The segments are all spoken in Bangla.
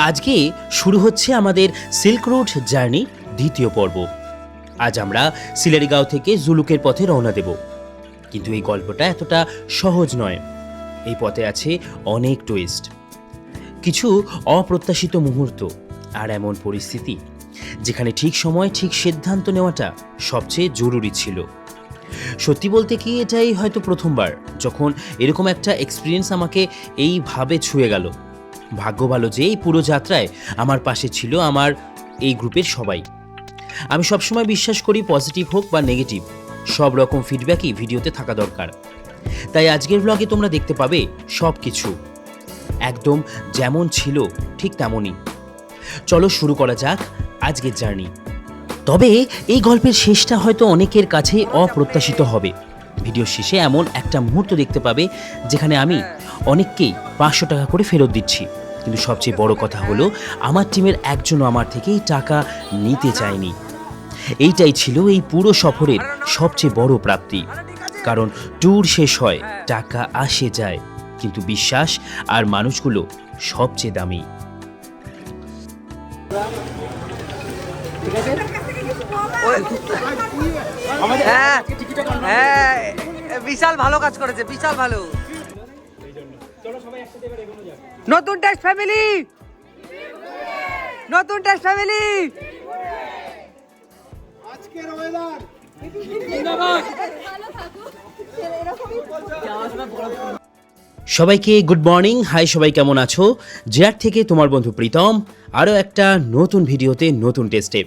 আজকে শুরু হচ্ছে আমাদের সিল্ক রোড জার্নি দ্বিতীয় পর্ব। আজ আমরা সিলেরিগাঁও থেকে জুলুকের পথে রওনা দেব। কিন্তু এই গল্পটা এতটা সহজ নয়। এই পথে আছে অনেক টুইস্ট, কিছু অপ্রত্যাশিত মুহূর্ত আর এমন পরিস্থিতি যেখানে ঠিক সময় ঠিক সিদ্ধান্ত নেওয়াটা সবচেয়ে জরুরি ছিল। সত্যি বলতে কি, এটাই হয়তো প্রথমবার যখন এরকম একটা এক্সপিরিয়েন্স আমাকে এইভাবে ছুঁয়ে গেল। ভাগ্য ভালো যে এই পুরো যাত্রায় আমার পাশে ছিল আমার এই গ্রুপের সবাই। আমি সবসময় বিশ্বাস করি পজিটিভ হোক বা নেগেটিভ, সব রকম ফিডব্যাকই ভিডিওতে থাকা দরকার। তাই আজকের ব্লগে তোমরা দেখতে পাবে সব কিছু একদম যেমন ছিল ঠিক তেমনই। চলো শুরু করা যাক আজকের জার্নি। তবে এই গল্পের শেষটা হয়তো অনেকের কাছে অপ্রত্যাশিত হবে। ভিডিও শেষে এমন একটা মুহূর্ত দেখতে পাবে যেখানে আমি অনেককেই 500 টাকা করে ফেরত দিচ্ছি, কিন্তু সবচেয়ে বড় কথা হলো আমার টিমের একজনও আমার থেকে এই টাকা নিতে চায়নি। এইটাই ছিল এই পুরো সফরের সবচেয়ে বড় প্রাপ্তি। কারণ ট্যুর শেষ হয়, টাকা আসে যায়, কিন্তু বিশ্বাস আর মানুষগুলো সবচেয়ে দামি। বিশাল ভালো কাজ করেছে, বিশাল ভালো। নতুন টেস্ট ফ্যামিলি, নতুন টেস্ট ফ্যামিলি। আজকের ওয়েদার সবাইকে গুড মর্নিং, হাই সবাই কেমন আছো? জেআর থেকে তোমার বন্ধু প্রীতম, আরও একটা নতুন ভিডিওতে নতুন টেস্টে।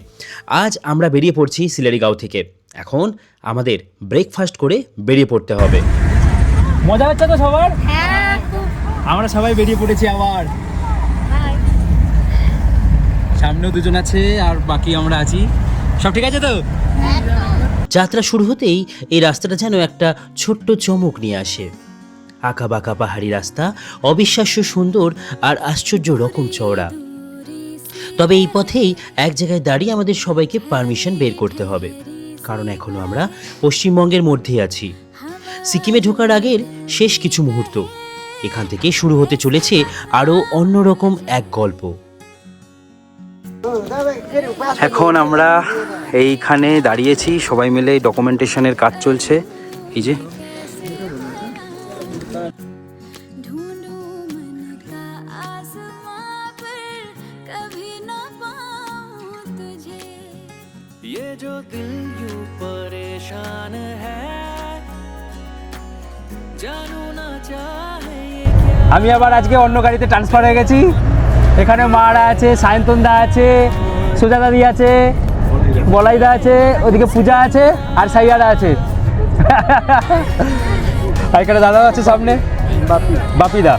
আজ আমরা বেরিয়ে পড়ছি সিলেরিগাঁও থেকে। এখন আমাদের ব্রেকফাস্ট করে বেরিয়ে পড়তে হবে। মজা হচ্ছে তো সবার? আমরা সবাই বেরিয়ে পড়েছি আবার। সামনেও দুজন আছে আর বাকি আমরা আছি। সব ঠিক আছে তো? যাত্রা শুরু হতেই এই রাস্তাটা যেন একটা ছোট্ট চমক নিয়ে আসে। আঁকা বাঁকা পাহাড়ি রাস্তা, অবিশ্বাস্য সুন্দর আর আশ্চর্য রকম চওড়া। তবে এই পথেই এক জায়গায় দাঁড়িয়ে আমাদের সবাইকে পারমিশন বের করতে হবে, কারণ এখনো আমরা পশ্চিমবঙ্গের মধ্যেই আছি। সিকিমে ঢোকার আগের শেষ কিছু মুহূর্ত। এখান থেকে শুরু হতে চলেছে আরও অন্যরকম এক গল্প। এখন আমরা এইখানে দাঁড়িয়েছি, সবাই মিলে ডকুমেন্টেশনের কাজ চলছে। এই যে আমি আবার আজকে অন্য গাড়িতে ট্রান্সফার হয়ে গেছি। এখানে মারা আছে, সায়ন্তনদা আছে, সুজাদাদি আছে, বলাইদা আছে, ওদিকে পূজা আছে আর সাইয়ারা আছে। আর এখানে দাদা আছে সামনে, বাপিদা।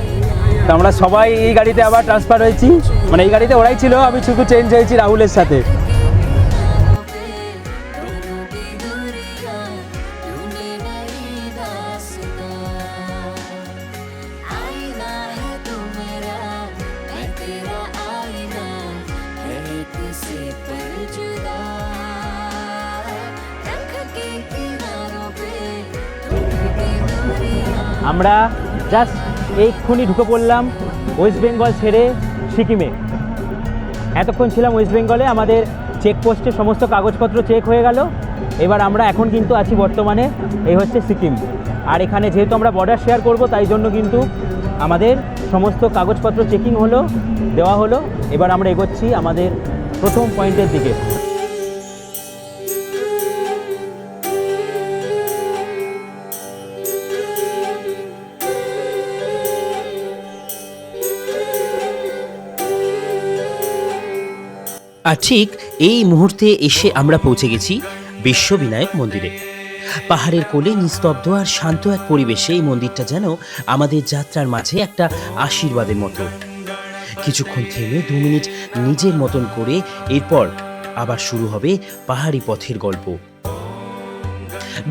তো আমরা সবাই এই গাড়িতে আবার ট্রান্সফার হয়েছি, মানে এই গাড়িতে ওরাই ছিল, আমি শুধু চেঞ্জ হয়েছি রাহুলের সাথে। আমরা জাস্ট এইক্ষুনি ঢুকে পড়লাম ওয়েস্ট বেঙ্গল ছেড়ে সিকিমে। এতক্ষণ ছিলাম ওয়েস্ট বেঙ্গলে, আমাদের চেকপোস্টে সমস্ত কাগজপত্র চেক হয়ে গেল। এবার আমরা এখন কিন্তু আছি বর্তমানে এই হচ্ছে সিকিম। আর এখানে যেহেতু আমরা বর্ডার শেয়ার করব, তাই জন্য কিন্তু আমাদের সমস্ত কাগজপত্র চেকিং হলো, দেওয়া হলো। এবার আমরা এগোচ্ছি আমাদের প্রথম পয়েন্টের দিকে। আর ঠিক এই মুহূর্তে এসে আমরা পৌঁছে গেছি বিশ্ববিনায়ক মন্দিরে। পাহাড়ের কোলে নিস্তব্ধ আর শান্ত এক পরিবেশে এই মন্দিরটা যেন আমাদের যাত্রার মাঝে একটা আশীর্বাদের মতো। কিছুক্ষণ থেমে 2 মিনিট নিজের মতন করে এরপর আবার শুরু হবে পাহাড়ি পথের গল্প।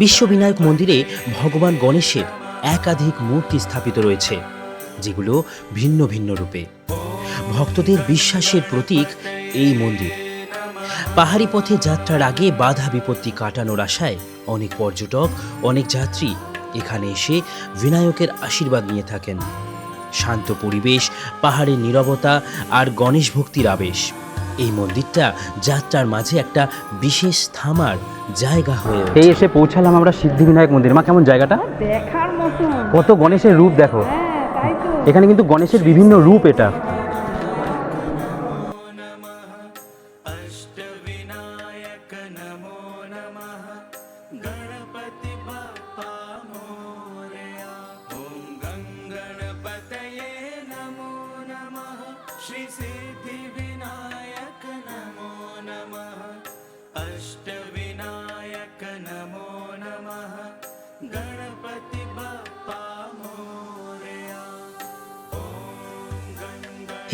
বিশ্ববিনায়ক মন্দিরে ভগবান গণেশের একাধিক মূর্তি স্থাপিত রয়েছে, যেগুলো ভিন্ন ভিন্ন রূপে। ভক্তদের বিশ্বাসের প্রতীক এই মন্দির। পাহাড়ি পথে যাত্রার আগে বাধা বিপত্তি কাটানোর আশায় অনেক পর্যটক, অনেক যাত্রী এখানে এসে বিনায়কের আশীর্বাদ নিয়ে থাকেন। শান্ত পরিবেশ, পাহাড়ের নীরবতা আর গণেশ ভক্তির আবেশ। এই মন্দিরটা যাত্রার মাঝে একটা বিশেষ থামার জায়গা হয়ে ওঠে। এই এসে পৌঁছালাম আমরা সিদ্ধিবিনায়ক মন্দির। মা, কেমন জায়গাটা? দেখার মতন। কত গণেশের রূপ দেখো। হ্যাঁ, তাই তো। এখানে কিন্তু গণেশের বিভিন্ন রূপ এটা।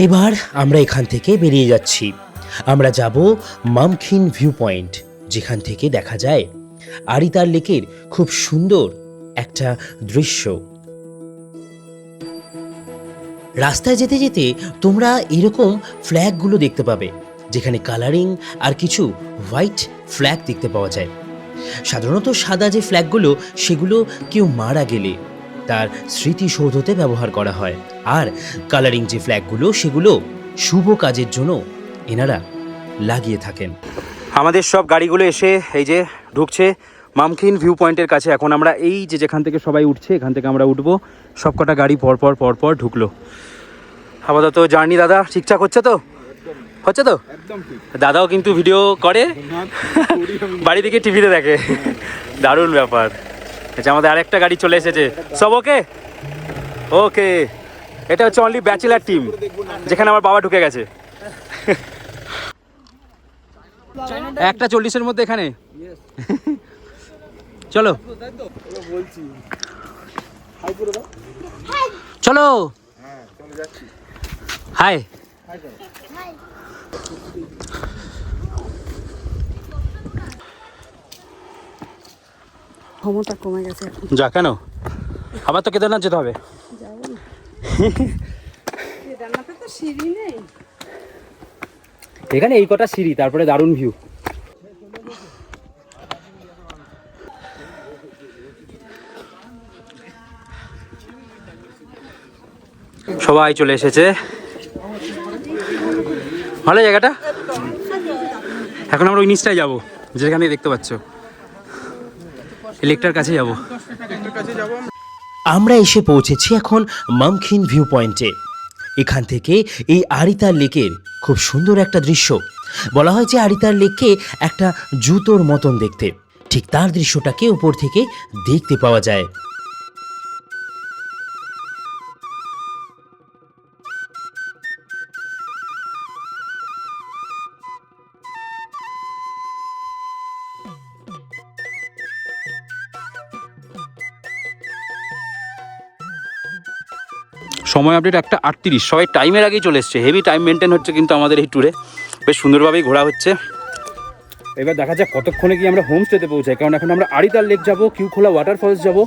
এবার আমরা এখান থেকে বেরিয়ে যাচ্ছি। আমরা যাব মামখিন ভিউ পয়েন্ট, যেখান থেকে দেখা যায় আরিতার লেকের খুব সুন্দর একটা দৃশ্য। রাস্তায় যেতে যেতে তোমরা এরকম ফ্ল্যাগগুলো দেখতে পাবে, যেখানে কালারিং আর কিছু হোয়াইট ফ্ল্যাগ দেখতে পাওয়া যায়। সাধারণত সাদা যে ফ্ল্যাগগুলো, সেগুলো কেউ মারা গেলে তার স্মৃতিসৌধতে ব্যবহার করা হয়, আর কালারিং যে ফ্ল্যাগগুলো, সেগুলো শুভ কাজের জন্য এনারা লাগিয়ে থাকেন। আমাদের সব গাড়িগুলো এসে এই যে ঢুকছে মামখিন ভিউ পয়েন্টের কাছে। এখন আমরা এই যে যেখান থেকে সবাই উঠছে, এখান থেকে আমরা উঠবো। সব কটা গাড়ি পরপর ঢুকলো। আপাতত জার্নি দাদা ঠিকঠাক হচ্ছে তো? হচ্ছে তো? দাদাও কিন্তু ভিডিও করে, বাড়ি থেকে টিভিতে দেখে। দারুণ ব্যাপার। আচ্ছা, আমাদের আরেকটা গাড়ি চলে এসেছে। সব ওকে ওকে। এটা হচ্ছে অনলি ব্যাচেলার টিম, যেখানে আমার বাবা ঢুকে গেছে। 1:40 মধ্যে এখানে। চলো চলো। হাই। ক্ষমতা কমে গেছে এখন। যা, কেন? আবার তো কেদারনাথ যেতে হবে। কেদারনাথে তো সিঁড়ি নেই। এখানে এই কটা সিঁড়ি, তারপরে দারুণ ভিউ। সবাই চলে এসেছে। ভালো জায়গাটা। এখন আমরা ওই নিচটায় যাবো, যেখানে দেখতে পাচ্ছ লেকটার কাছে যাবো। আমরা এসে পৌঁছেছি এখন মামখিন ভিউ পয়েন্টে। এখান থেকে এই আরিতার লেকের খুব সুন্দর একটা দৃশ্য। বলা হয় যে আরিতার লেককে একটা জুতোর মতন দেখতে, ঠিক তার দৃশ্যটাকে উপর থেকে দেখতে পাওয়া যায়। সময় আপডেট 1:38। সবাই টাইমের আগেই চলে এসছে। হেভি টাইম মেনটেন হচ্ছে কিন্তু আমাদের এই ট্যুরে। বেশ সুন্দরভাবেই ঘোরা হচ্ছে। এবার দেখা যাক কতক্ষণে কি আমরা হোমস্টেতে পৌঁছাই, কারণ এখন আমরা আরিতার লেক যাব, কিউখোলা ওয়াটারফলস যাব।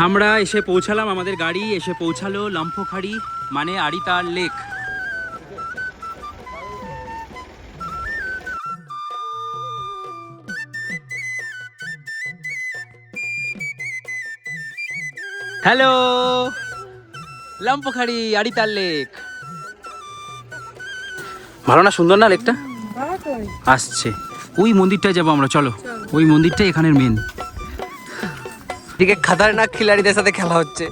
আমরা এসে পৌঁছালাম, আমাদের গাড়ি এসে পৌঁছালো লম্ফোখাড়ি, মানে Aritar lake. Hello, Lampokhari, Aritar lake. ভালো না, সুন্দর না লেকটা? আসছে ওই মন্দিরটায় যাবো আমরা। চলো, ওই মন্দিরটাই এখানের মেন। এদিকে খাতারনাক খিলাড়িদের সাথে খেলা হচ্ছে।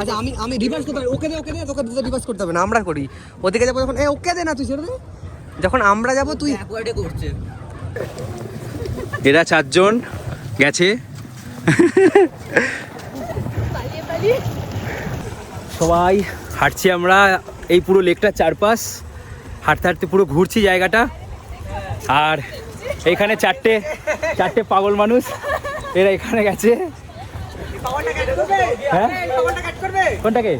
আচ্ছা, আমি রিভার্স করতে পারি। ওকে দে তোকে রিভার্স করতে হবে না, আমরা করি। ওদিকে যাবো যখন, ওকে দে না, তুই ছেড়ে দে। যখন আমরা যাবো তুই অ্যাকোয়ার্ডে করছে। এরা 4 জন গেছে। সবাই হাঁটছি আমরা এই পুরো লেকটার চারপাশ। হাঁটতে হাঁটতে পুরো ঘুরছি জায়গাটা। আর এইখানে চারটে পাগল মানুষ, এরা এখানে গেছে। হ্যাঁ, কোনটাকে?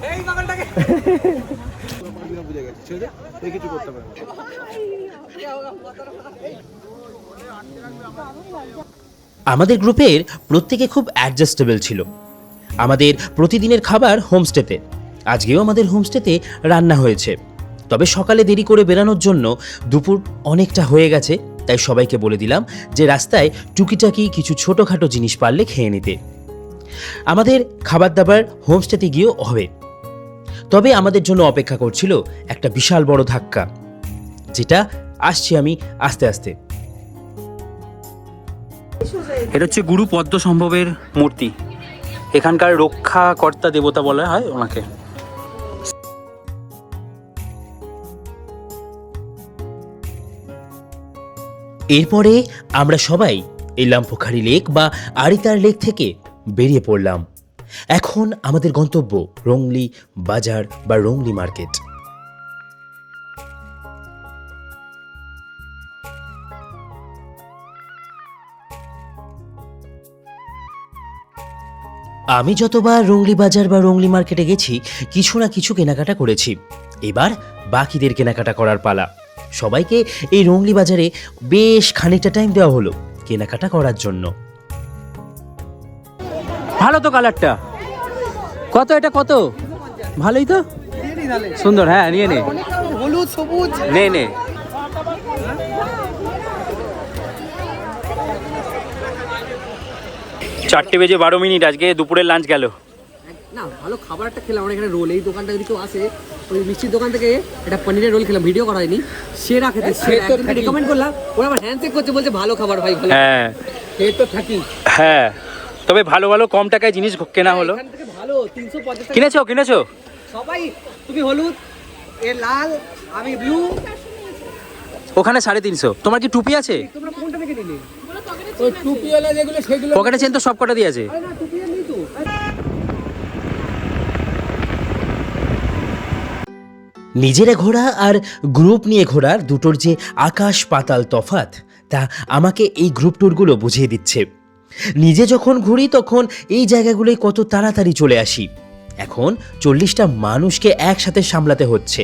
আমাদের গ্রুপের প্রত্যেকে খুব অ্যাডজাস্টেবল ছিল। আমাদের প্রতিদিনের খাবার হোমস্টেতে, আজকেও আমাদের হোমস্টেতে রান্না হয়েছে, তবে সকালে দেরি করে বেরানোর জন্য দুপুর অনেকটা হয়ে গেছে, তাই সবাইকে বলে দিলাম যে রাস্তায় টুকিটাকি কিছু ছোটোখাটো জিনিস পারলে খেয়ে নিতে। আমাদের খাবার দাবার হোমস্টেতে গিয়েও হবে, তবে আমাদের জন্য অপেক্ষা করছিল একটা বিশাল বড় ধাক্কা, যেটা আসছি আমি আস্তে আস্তে। এটা হচ্ছে গুরু পদ্ম সম্ভবের মূর্তি, এখানকার রক্ষাকর্তা দেবতা বলা হয় ওনাকে। এরপরে আমরা সবাই এই লাম্পোখারি লেক বা আরিতার লেক থেকে বেরিয়ে পড়লাম। এখন আমাদের গন্তব্য রংলি বাজার বা রংলি মার্কেট। আমি যতবার রংলি বাজার বা রংলি মার্কেটে গেছি কিছু না কিছু কেনাকাটা করেছি, এবার বাকিদের কেনাকাটা করার পালা। সবাইকে এই রংলি বাজারে বেশ খানিকটা টাইম দেওয়া হলো কেনাকাটা করার জন্য। ভালো তো কালারটা, কত এটা কত? ভালোই তো, সুন্দর। হ্যাঁ নিয়ে নে, হলুদ সবুজ নে নে। চারটে বেজে 12 মিনিট, আজকে দুপুরের লাঞ্চ গেল। না, ভালো খাবার একটা খেলাম আমরা এখানে। রোল, এই দোকানটা যদি কেউ আসে, ওই মিষ্টির দোকান থেকে একটা পনিরের রোল খেলাম, ভিডিও করা হয়নি, সেরা খেতে। একজনকে রেকমেন্ড করলাম, ওরা আমার হ্যান্ডশেক করছে, বলছে ভালো খাবার ভাই, ভালো। হ্যাঁ খেয়ে তো থাকি। হ্যাঁ, তবে ভালো ভালো কম টাকায় জিনিস কেনা হলো। এখান থেকে ভালো 350 কিনেছো কিনেছো সবাই। তুমি হলুদ, এ লাল, আমি ব্লু। ওখানে 350। তোমার কি টুপি আছে? তোমরা কোনটা থেকে নিলে? ওই টুপিওয়ালা যেগুলো সেগুলো। পকেটে চেন তো সব কটা দিয়ে আছে। আরে না, টুপিওয়ালা নেই তো। নিজেরা ঘোরা আর গ্রুপ নিয়ে ঘোরার দুটোর যে আকাশ পাতাল তফাৎ, তা আমাকে এই গ্রুপ ট্যুরগুলো বুঝিয়ে দিচ্ছে। নিজে যখন ঘুরি তখন এই জায়গাগুলোয় কত তাড়াতাড়ি চলে আসি, এখন 40টা মানুষকে একসাথে সামলাতে হচ্ছে,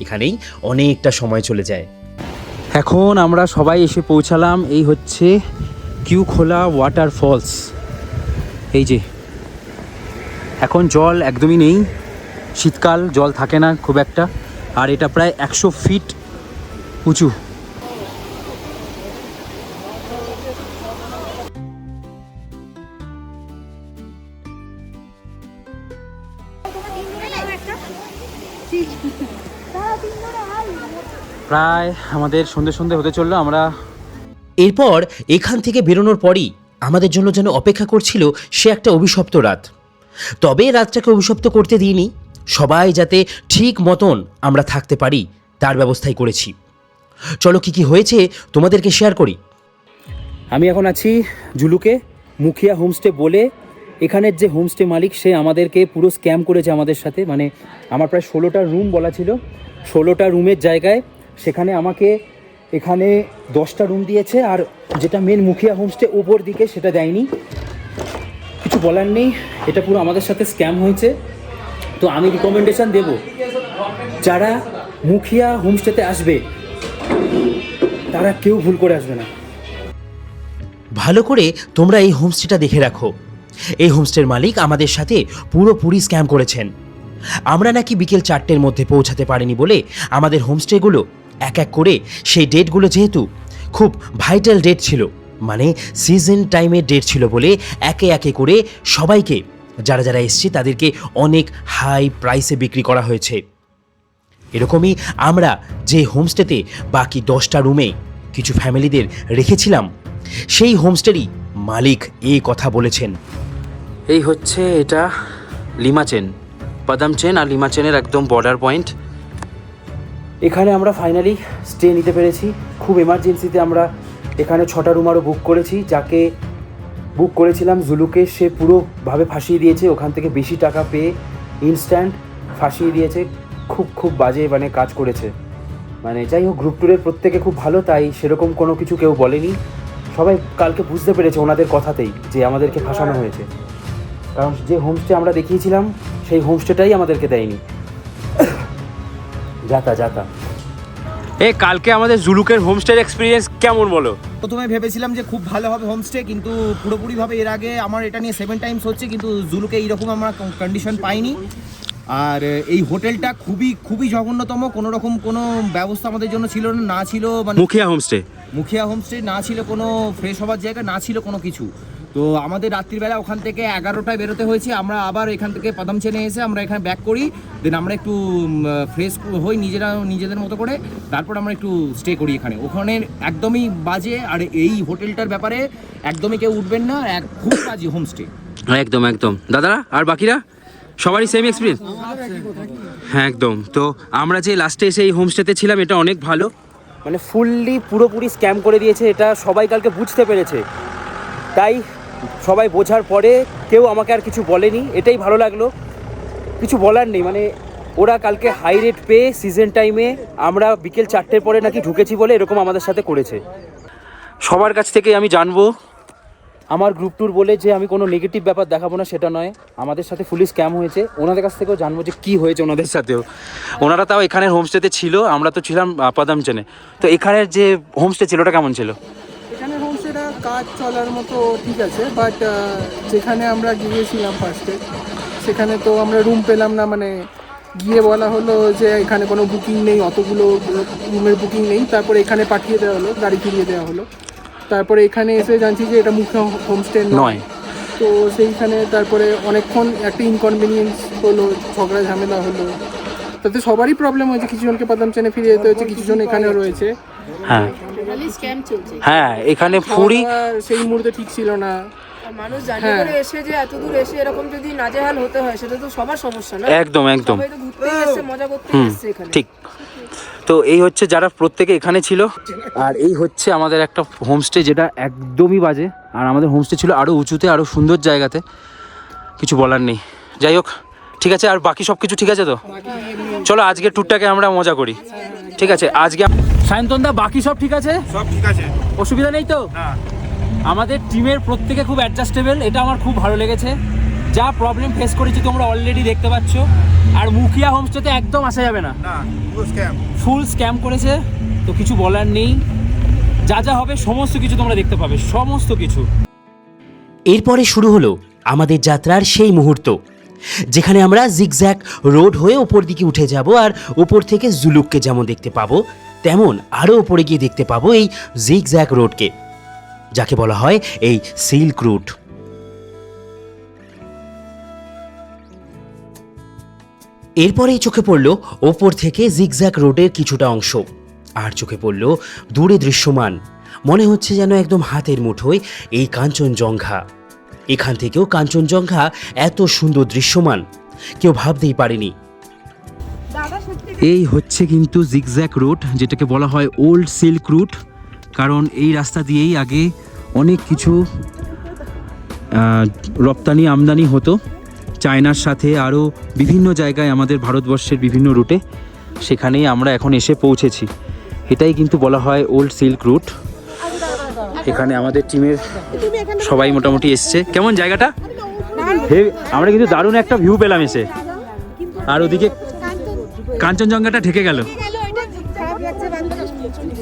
এখানেই অনেকটা সময় চলে যায়। এখন আমরা সবাই এসে পৌঁছালাম, এই হচ্ছে কিউখোলা ওয়াটারফলস। এই যে এখন জল একদমই নেই, শীতকাল, জল থাকে না খুব একটা, আর এটা প্রায় 100 ফিট উঁচু। প্রায় আমাদের সন্ধে সন্ধে হতে চললো। আমরা এরপর এখান থেকে বেরোনোর পরই আমাদের জন্য যেন অপেক্ষা করছিল সে একটা অভিশপ্ত রাত। তবে রাতটাকে অভিশপ্ত করতে দিইনি, সবাই যাতে ঠিক মতন আমরা থাকতে পারি তার ব্যবস্থাই করেছি। চলো কি কি হয়েছে তোমাদেরকে শেয়ার করি। আমি এখন আছি জুলুকে, মুখিয়া হোমস্টে বলে। এখানের যে হোমস্টে মালিক, সে আমাদেরকে পুরো স্ক্যাম করেছে আমাদের সাথে। মানে আমার প্রায় 16টা রুম বলা ছিল, 16টা রুমের জায়গায় সেখানে আমাকে এখানে 10টা রুম দিয়েছে, আর যেটা মেন মুখিয়া হোমস্টে ওপর দিকে সেটা দেয়নি। কিছু বলার নেই, এটা পুরো আমাদের সাথে স্ক্যাম হয়েছে। তো আমি রিকমেন্ডেশন দেব, যারা মুখিয়া হোমস্টেতে আসবে তারা কেউ ভুল করে আসবে না। ভালো করে তোমরা এই হোমস্টেটা দেখে রাখো। এই হোমস্টের মালিক আমাদের সাথে পুরোপুরি স্ক্যাম করেছেন। আমরা নাকি বিকেল 4টের মধ্যে পৌঁছাতে পারিনি বলে আমাদের হোমস্টেগুলো এক এক করে, সেই ডেটগুলো যেহেতু খুব ভাইটাল ডেট ছিল, মানে সিজন টাইমের ডেট ছিল বলে একে একে করে সবাইকে, যারা যারা এসছে তাদেরকে অনেক হাই প্রাইসে বিক্রি করা হয়েছে। এরকমই আমরা যে হোমস্টেতে বাকি 10টা রুমে কিছু ফ্যামিলিদের রেখেছিলাম, সেই হোমস্টেরই মালিক এই কথা বলেছেন। এই হচ্ছে এটা লিমাচেন, বাদাম চেন আর লিমাচেনের একদম বর্ডার পয়েন্ট। এখানে আমরা ফাইনালি স্টে নিতে পেরেছি। খুব এমার্জেন্সিতে আমরা এখানে 6টা রুম আরও বুক করেছি। যাকে বুক করেছিলাম জুলুকে, সে পুরোভাবে ফাঁসিয়ে দিয়েছে। ওখান থেকে বেশি টাকা পেয়ে ইনস্ট্যান্ট ফাঁসিয়ে দিয়েছে। খুব বাজে মানে কাজ করেছে। মানে যাই হোক, গ্রুপ ট্যুরের প্রত্যেকে খুব ভালো, তাই সেরকম কোনো কিছু কেউ বলেনি। সবাই কালকে বুঝতে পেরেছে ওনাদের কথাতেই যে আমাদেরকে ফাঁসানো হয়েছে, কারণ যে হোমস্টে আমরা দেখিয়েছিলাম সেই হোমস্টেটাই আমাদেরকে দেয়নি। যাতা কালকে আমাদের জুলুকের হোমস্টের এক্সপিরিয়েন্স কেমন বলো? প্রথমে ভেবেছিলাম যে খুব ভালো হবে হোমস্টে, কিন্তু পুরোপুরিভাবে এর আগে আমার এটা নিয়ে 7 টাইমস হচ্ছে, কিন্তু জুলুকে এইরকম আমরা কন্ডিশন পাইনি। আর এই হোটেলটা খুবই খুবই জঘন্যতম, কোনো রকম কোনো ব্যবস্থা আমাদের জন্য ছিল না, না ছিল মানে মুখিয়া হোমস্টে। মুখিয়া হোমস্টে, না ছিল কোনো ফ্রেশ হওয়ার জায়গা, না ছিল কোনো কিছু। তো আমাদের রাত্রিবেলা ওখান থেকে 11টায় বেরোতে হয়েছে। আমরা আবার এখান থেকে পাদামচেনে এসে আমরা এখানে ব্যাক করি, দেন আমরা একটু ফ্রেশ হই নিজেদের মতো করে, তারপর আমরা একটু স্টে করি এখানে। ওখানে একদমই বাজে, আর এই হোটেলটার ব্যাপারে একদমই কেউ উঠবেন না, খুব বাজে হোমস্টে। একদম একদম দাদারা আর বাকিরা সবারই সেম এক্সপিরিয়েন্স? হ্যাঁ একদম। তো আমরা যে লাস্টে এসে এই হোমস্টেতে ছিলাম, এটা অনেক ভালো, মানে ফুললি পুরোপুরি স্ক্যাম করে দিয়েছে, এটা সবাই কালকে বুঝতে পেরেছে। তাই সবাই বোঝার পরে কেউ আমাকে আর কিছু বলেনি, এটাই ভালো লাগলো। কিছু বলার নেই, মানে ওরা কালকে হাই রেট পেয়ে সিজন টাইমে আমরা বিকেল 4টের পরে নাকি ঢুকেছি বলে এরকম আমাদের সাথে করেছে। সবার কাছ থেকে আমি জানবো, আমার গ্রুপ ট্যুর বলে যে আমি কোনো নেগেটিভ ব্যাপার দেখাবো না সেটা নয়, আমাদের সাথে ফুলি স্ক্যাম হয়েছে, ওনাদের কাছ থেকেও জানবো যে কী হয়েছে ওনাদের সাথেও। ওনারা তাও এখানের হোমস্টেতে ছিল, আমরা তো ছিলাম পাদামচেনে। তো এখানের যে হোমস্টে ছিল ওটা কেমন ছিল? এখানে হোমস্টেটা কাজ চলার মতো ঠিক আছে, বাট যেখানে আমরা গিয়েছিলাম ফার্স্টে, সেখানে তো আমরা রুম পেলাম না। মানে গিয়ে বলা হলো যে এখানে কোনো বুকিং নেই, অতগুলো রুমের বুকিং নেই। তারপরে এখানে পাঠিয়ে দেওয়া হলো, গাড়ি ফিরিয়ে দেওয়া হলো। তারপরে এখানে এসে জানছি যে এটা মুখ্য হোমস্টে নয়। তো সেইখানে তারপরে অনেকক্ষণ একটা ইনকনভিনিয়েন্স হলো, ঝগড়া ঝামেলা হলো, তাতে সবারই প্রবলেম হয়েছে। কিছুজনকে পাদামচেনে ফিরে যেতে হয়েছে, কিছুজন এখানেও রয়েছে। হ্যাঁ হ্যাঁ, এখানে পুরি সেই মুহূর্তে ঠিক ছিল না। মানুষ জানি করে এসে যে এত দূর এসে এরকম যদি নাজেহাল হতে হয়, সেটা তো সবার সমস্যা না। একদম একদম, সবাই তো ঘুরতে এসেছে, মজা করতে এসেছে এখানে। ঠিক। তো এই হচ্ছে যারা প্রত্যেকে এখানে ছিল, আর এই হচ্ছে আমাদের একটা হোমস্টে যেটা একদমই বাজে। আর আমাদের হোমস্টে ছিল আরও উঁচুতে, আরও সুন্দর জায়গাতে, কিছু বলার নেই। যাই হোক, ঠিক আছে। আর বাকি সব কিছু ঠিক আছে তো? চলো আজকের ট্যুরটাকে আমরা মজা করি, ঠিক আছে? আজকে সায়ন্তনদা বাকি সব ঠিক আছে? সব ঠিক আছে, অসুবিধা নেই তো? আমাদের টিমের প্রত্যেকে খুব অ্যাডজাস্টেবল, এটা আমার খুব ভালো লেগেছে। যা প্রবলেম ফেস করেছি তোমরা অলরেডি দেখতে পাচ্ছ। আর মুখিয়া হোমস্টেতে একদম আসা যাবে না, ফুল স্ক্যাম করেছে। তো কিছু বলার নেই, যা যা হবে সমস্ত কিছু তোমরা দেখতে পাবে, সমস্ত কিছু। এরপরে শুরু হলো আমাদের যাত্রার সেই মুহূর্ত, যেখানে আমরা জিগজ্যাগ রোড হয়ে ওপর দিকে উঠে যাব, আর ওপর থেকে জুলুককে যেমন দেখতে পাবো, তেমন আরও ওপরে গিয়ে দেখতে পাবো এই জিগজ্যাগ রোডকে, যাকে বলা হয় এই সিল্ক রুট। এরপরেই চোখে পড়ল ওপর থেকে জিগজ্যাগ রোডের কিছুটা অংশ, আর চোখে পড়ল দূরে দৃশ্যমান, মনে হচ্ছে যেন একদম হাতের মুঠোয় এই কাঞ্চনজঙ্ঘা। এখান থেকেও কাঞ্চনজঙ্ঘা এত সুন্দর দৃশ্যমান কেউ ভাবতেই পারেনি। এই হচ্ছে কিন্তু জিগজ্যাগ রুট, যেটাকে বলা হয় ওল্ড সিল্ক রুট, কারণ এই রাস্তা দিয়েই আগে অনেক কিছু রপ্তানি আমদানি হতো চায়নার সাথে, আরও বিভিন্ন জায়গায় আমাদের ভারতবর্ষের বিভিন্ন রুটে। সেখানেই আমরা এখন এসে পৌঁছেছি। এটাই কিন্তু বলা হয় ওল্ড সিল্ক রুট। এখানে আমাদের টিমের সবাই মোটামুটি এসছে। কেমন জায়গাটা? আমরা কিন্তু দারুণ একটা ভিউ পেলাম এসে, আর ওদিকে কাঞ্চনজঙ্ঘাটা ঢেকে গেল।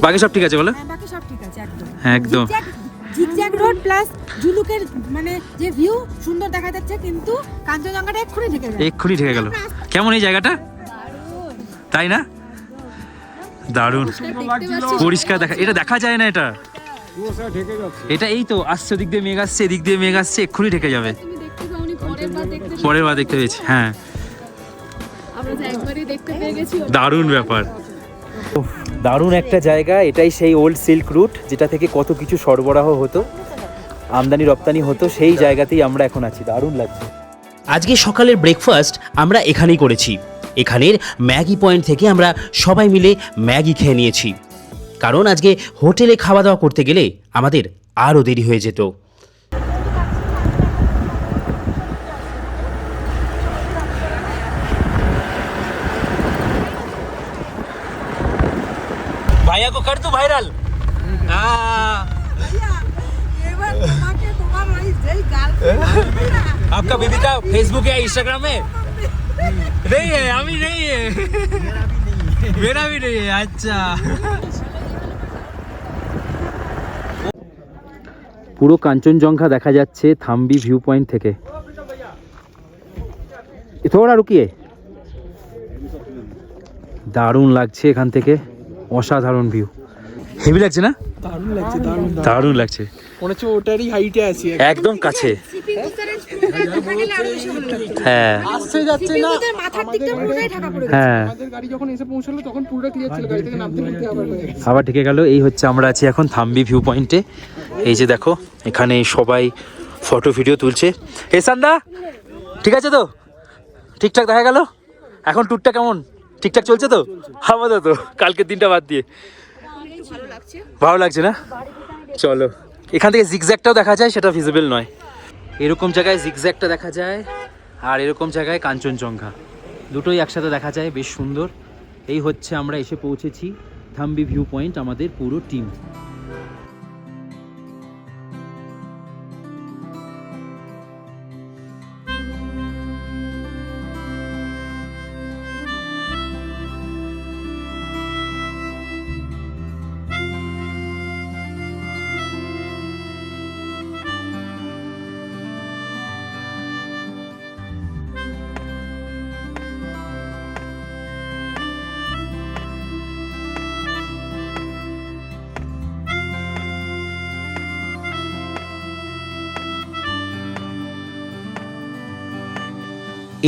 বাকি সব ঠিক আছে বলো? বাকি সব ঠিক আছে একদম। একদম জিগজ্যাগ রোড প্লাস ঝুলুকের মানে যে ভিউ সুন্দর দেখা যাচ্ছে, কিন্তু কাঞ্চনজঙ্ঘাটা এক্ষুনি ঢেকে গেল। কেমন এই জায়গাটা, তাই না? দারুণ পরিষ্কার দেখা, এটা দেখা যায় না, এটা এই তো আসছে, ওদিক দিয়ে মেঘ আসছে, এদিক দিয়ে মেঘ আসছে, এক্ষুনি ঢেকে যাবে। পরের বার দেখতে পেয়েছি, হ্যাঁ দারুণ ব্যাপার, দারুণ একটা জায়গা। এটাই সেই ওল্ড সিল্ক রুট, যেটা থেকে কত কিছু সরবরাহ হতো, আমদানি রপ্তানি হতো, সেই জায়গাতেই আমরা এখন আছি। দারুণ লাগছে। আজকে সকালের ব্রেকফাস্ট আমরা এখানেই করেছি। এখানের ম্যাগি পয়েন্ট থেকে আমরা সবাই মিলে ম্যাগি খেয়ে নিয়েছি, কারণ আজকে হোটেলে খাওয়া দাওয়া করতে গেলে আমাদের আরও দেরি হয়ে যেত। ভাইয়া को कर दो वायरल। आपका बेबी का फेसबुक या इंस्टाग्राम में नहीं है? अभी नहीं है, मेरा भी नहीं है। अच्छा, পুরো কাঞ্চনজঙ্ঘা দেখা যাচ্ছে থাম্বি ভিউ পয়েন্ট থেকে। थोड़ा रुकिए, দারুণ লাগছে এখান থেকে, অসাধারণ ভিউ, হেভি লাগছে না? দারুণ লাগছে, দারুণ দারুণ লাগছে, মনে হচ্ছে ওটারই হাইটে আছি একদম কাছে। মাথার হ্যাঁ আসছে যাচ্ছে না। দিকটা পুরোটাই ঢাকা পড়ে গেছে। হ্যাঁ, আমাদের গাড়ি যখন এসে পৌঁছালো তখন পুরোটা ক্লিয়ার ছিল, গাড়ি থেকে নামতে নামতে আবার হয়ে গেছে। আবার ঢেকে গেল। এই হচ্ছে আমরা আছি এখন থাম্বি ভিউ পয়েন্টে। এই যে দেখো এখানে সবাই ফটো ভিডিও তুলছে। এই সান্দা ঠিক আছে তো, ঠিকঠাক দেখা গেল? এখন ট্যুরটা কেমন, ঠিকঠাক চলছে তো? আমাদের তো কালকের দিনটা বাদ দিয়ে ভালো লাগছে না? চলো, এখান থেকে জিগজ্যাগটাও দেখা যায়, সেটা ভিজিবল নয়। এরকম জায়গায় জিগজ্যাগটা দেখা যায়, আর এরকম জায়গায় কাঞ্চনজঙ্ঘা, দুটোই একসাথে দেখা যায়, বেশ সুন্দর। এই হচ্ছে আমরা এসে পৌঁছেছি থাম্বি ভিউ পয়েন্ট, আমাদের পুরো টিম।